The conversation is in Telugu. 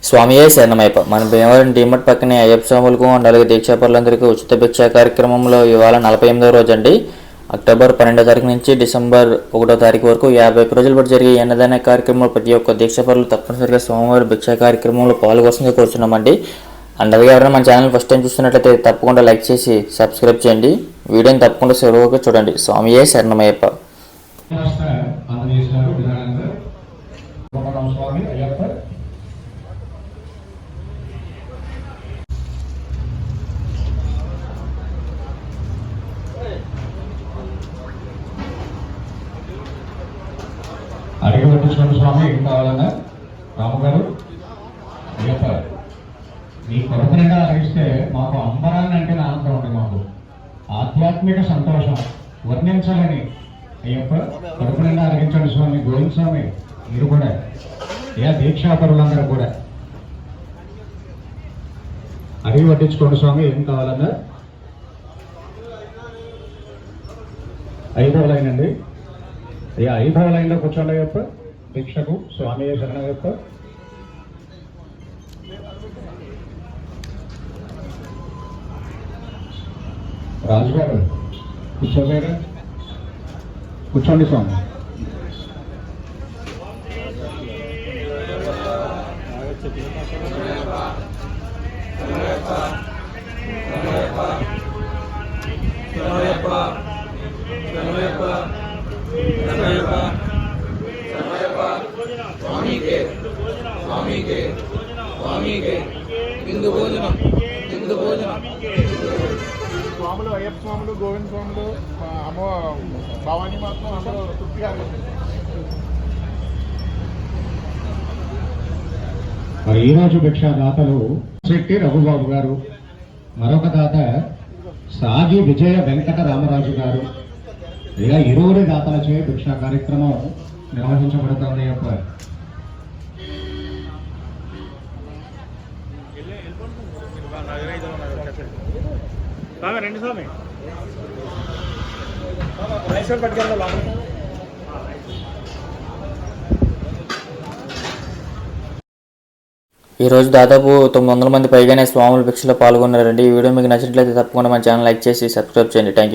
స్వామియే శరణమయ్యప్ప. మన భీమవరం డీమట్ పక్కనే అయ్యప్ప స్వాములకు అలాగే దీక్షాపరులందరికీ ఉచిత భిక్ష కార్యక్రమంలో ఇవాళ 48వ రోజు అండి. అక్టోబర్ 12వ తారీఖు నుంచి డిసెంబర్ 1వ తారీఖు వరకు 51 రోజుల పాటు జరిగే అన్నదాన కార్యక్రమంలో ప్రతి ఒక్క దీక్షాపరులు తప్పనిసరిగా సోమవారం భిక్షా కార్యక్రమంలో పాల్గొవలసిందిగా కోరుతున్నామండి. అలాగే ఎవరైనా మన ఛానల్ ఫస్ట్ టైం చూస్తున్నట్లయితే తప్పకుండా లైక్ చేసి సబ్స్క్రైబ్ చేయండి. వీడియోని తప్పకుండా సులువుగా చూడండి. స్వామియే శరణమయ్యప్ప. అడిగి పట్టించుకోండి స్వామి, ఏం కావాలన్నా రాముగారు అయ్యప్ప మీ కొరకు నిండా అడిగిస్తే మాకు అంబరాన్ని అంటే ఆనందం ఉంది. మాకు ఆధ్యాత్మిక సంతోషం వర్ణించాలని అయ్యప్ప కడుపు నిండా అడిగించండి స్వామి. గోవింద స్వామి మీరు కూడా దీక్షాపరులందరూ కూడా అడిగి పట్టించుకోండి స్వామి, ఏం కావాలన్నా. 5వ లైన్ అండి. 5వ లైన్లో కూర్చోండి అయ్యప్ప. భిక్షకు స్వామి శరణయ్యప్ప. రాజుగారు కూర్చోలేరా? కూర్చోండి స్వామి. స్వాములు అయ్యప్ప స్వాములు, గోవింద స్వాములు, అమ్మ భవానీ మాత్రం అందరూ తృప్తిగా. మరి ఈరోజు భిక్షా దాతలు శెట్టి రఘుబాబు గారు, మరొక దాత సాగి విజయ వెంకట రామరాజు గారు. ఇలా ఇరువురి దాతలచే భిక్షా కార్యక్రమం నిర్వహించబడుతుంది అయ్యప్ప. రండి స్వామి, మైసూర్ పట్టుకెళ్ళా. ఈరోజు దాదాపు 900 మంది పైగానే స్వాముల భిక్షలో పాల్గొన్నారండి. ఈ వీడియో మీకు నచ్చినట్లయితే తప్పకుండా మన ఛానల్ లైక్ చేసి సబ్స్క్రైబ్ చేయండి. Thank you.